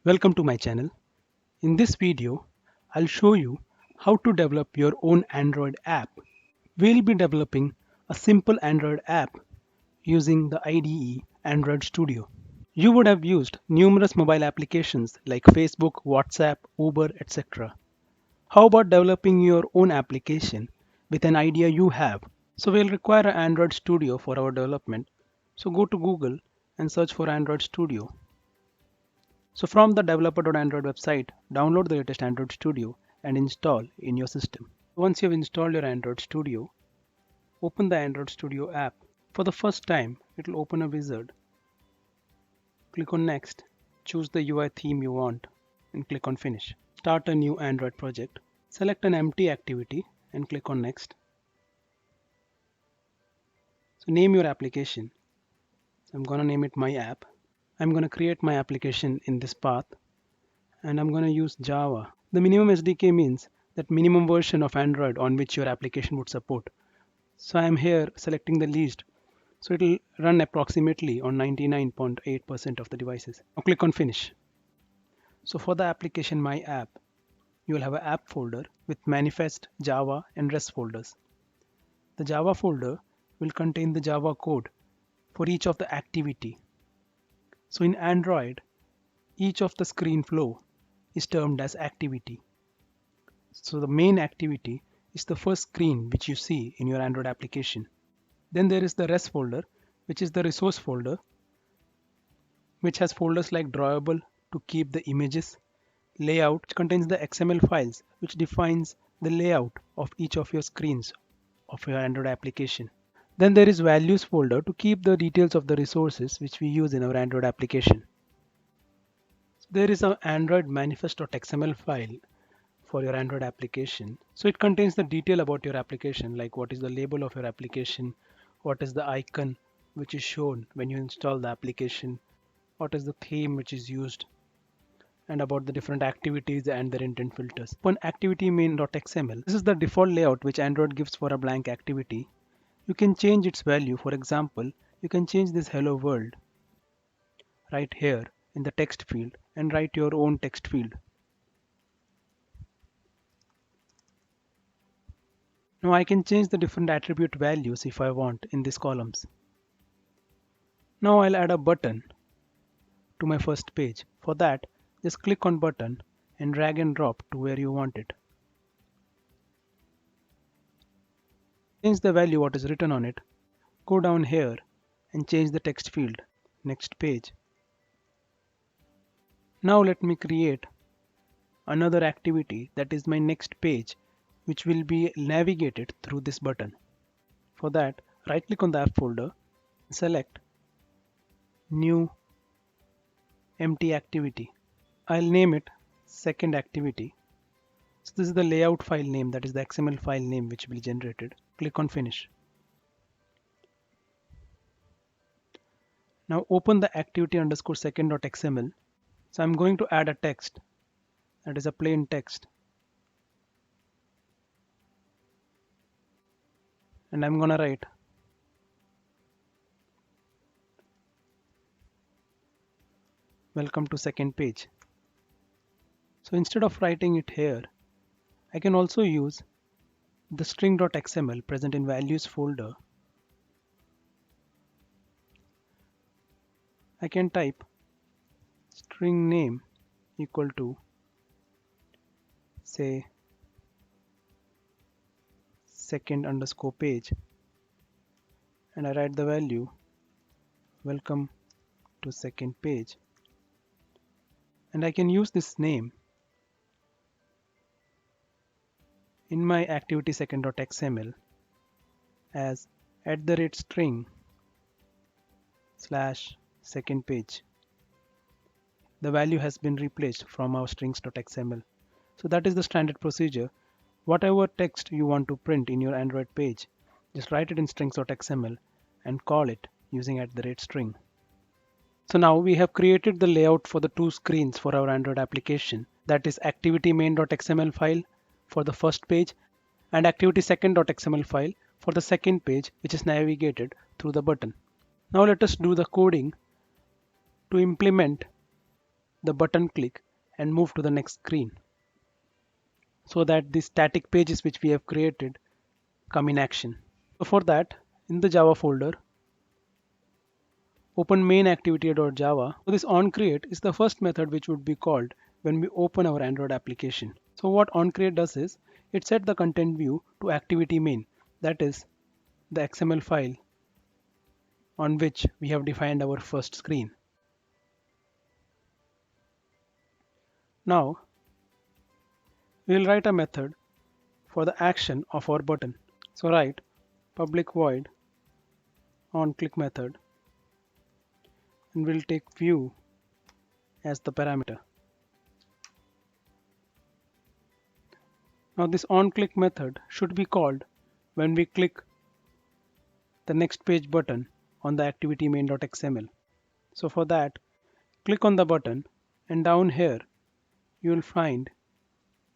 Welcome to my channel. In this video, I'll show you how to develop your own Android app. We'll be developing a simple Android app using the IDE Android Studio. You would have used numerous mobile applications like Facebook, WhatsApp, Uber, etc. How about developing your own application with an idea you have? So we'll require an Android Studio for our development. So go to Google and search for Android Studio. So from the developer.android website, download the latest Android Studio and install in your system. Once you've installed your Android Studio, open the Android Studio app. For the first time, it will open a wizard. Click on Next, choose the UI theme you want and click on Finish. Start a new Android project. Select an empty activity and click on Next. So name your application. I'm gonna name it My App. I'm gonna create my application in this path and I'm gonna use Java. The minimum SDK means that minimum version of Android on which your application would support. So I'm here selecting the least. So it will run approximately on 99.8% of the devices. Now click on Finish. So for the application My App, you will have an app folder with manifest, Java and REST folders. The Java folder will contain the Java code for each of the activity. So in Android, each of the screen flow is termed as activity. So the main activity is the first screen which you see in your Android application. Then there is the REST folder, which is the resource folder, which has folders like drawable to keep the images, layout, which contains the XML files, which defines the layout of each of your screens of your Android application. Then there is values folder to keep the details of the resources which we use in our Android application. There is an Android manifest.xml file for your Android application. So it contains the detail about your application, like what is the label of your application, what is the icon which is shown when you install the application, what is the theme which is used, and about the different activities and their intent filters. Open activity main.xml. This is the default layout which Android gives for a blank activity. You can change its value. For example, you can change this hello world right here in the text field and write your own text field. Now I can change the different attribute values if I want in these columns. Now I'll add a button to my first page. For that, just click on button and drag and drop to where you want it. Change the value what is written on it. Go down here and change the text field. Next page. Now let me create another activity, that is my next page, which will be navigated through this button. For that, right click on the app folder, select new empty activity. I'll name it second activity. So this is the layout file name, that is the XML file name which will be generated. Click on Finish. Now open the activity underscore second.xml. So I'm going to add a text, that is a plain text. And I'm gonna write welcome to second page. So instead of writing it here, I can also use the string.xml present in values folder. I can type string name equal to, say, second underscore page, and I write the value welcome to second page, and I can use this name in my activity second.xml as @string / second page. The value has been replaced from our strings.xml. So that is the standard procedure. Whatever text you want to print in your Android page, just write it in strings.xml and call it using @string. So now we have created the layout for the two screens for our Android application, that is activity main.xml file for the first page and activity second.xml file for the second page, which is navigated through the button. Now let us do the coding to implement the button click and move to the next screen, so that the static pages which we have created come in action. So for that, in the Java folder, open main activity.java. So this onCreate is the first method which would be called when we open our Android application. So what onCreate does is, it sets the content view to activity main, that is the XML file on which we have defined our first screen. Now we will write a method for the action of our button. So write public void onClick method, and we'll take view as the parameter. Now this onClick method should be called when we click the next page button on the activity main.xml. So for that, click on the button, and down here you will find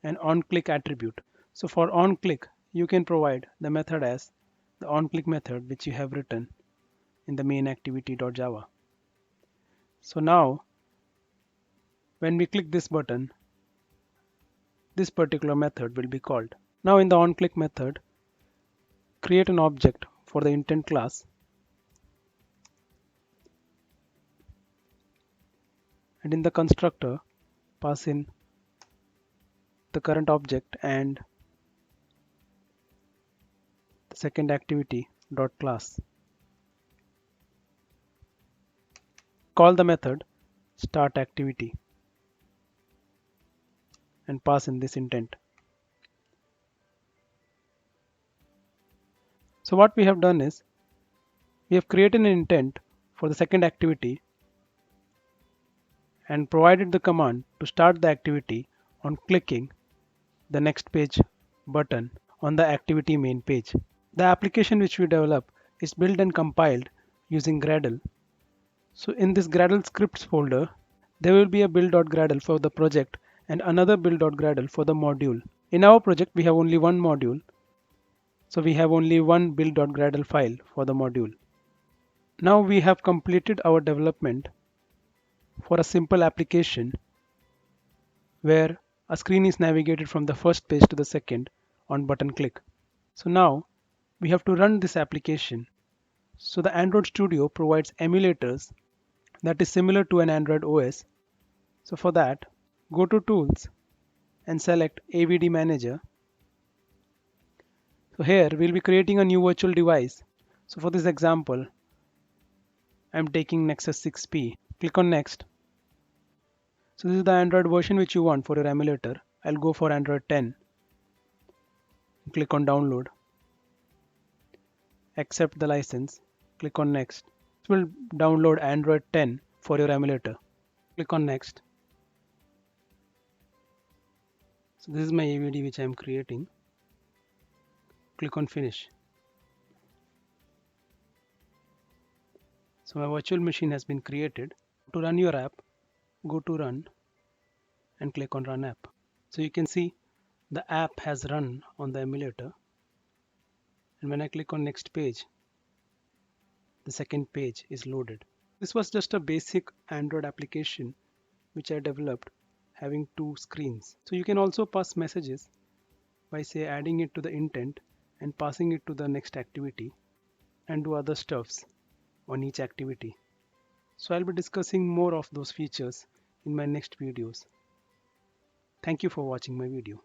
an onClick attribute. So for onClick, you can provide the method as the onClick method which you have written in the main activity.java. So now when we click this button, this particular method will be called. Now in the onClick method, create an object for the intent class, and in the constructor pass in the current object and the second activity dot class. Call the method start activity and pass in this intent. So what we have done is, we have created an intent for the second activity and provided the command to start the activity on clicking the next page button on the activity main page. The application which we develop is built and compiled using Gradle. So in this Gradle scripts folder, there will be a build.gradle for the project and another build.gradle for the module. In our project, we have only one module, so we have only one build.gradle file for the module. Now we have completed our development for a simple application where a screen is navigated from the first page to the second on button click. So now we have to run this application. So the Android Studio provides emulators that is similar to an Android OS. So for that, go to Tools and select AVD Manager. So here we'll be creating a new virtual device. So for this example, I'm taking Nexus 6P. Click on Next. So this is the Android version which you want for your emulator. I'll go for Android 10. Click on Download. Accept the license. Click on Next. It will download Android 10 for your emulator. Click on Next. So this is my AVD which I am creating. Click on Finish. So my virtual machine has been created. To run your app, go to Run and click on Run App. So you can see the app has run on the emulator, and when I click on next page, the second page is loaded. This was just a basic Android application which I developed having two screens. So you can also pass messages by say adding it to the intent and passing it to the next activity, and do other stuffs on each activity. So I'll be discussing more of those features in my next videos. Thank you for watching my video.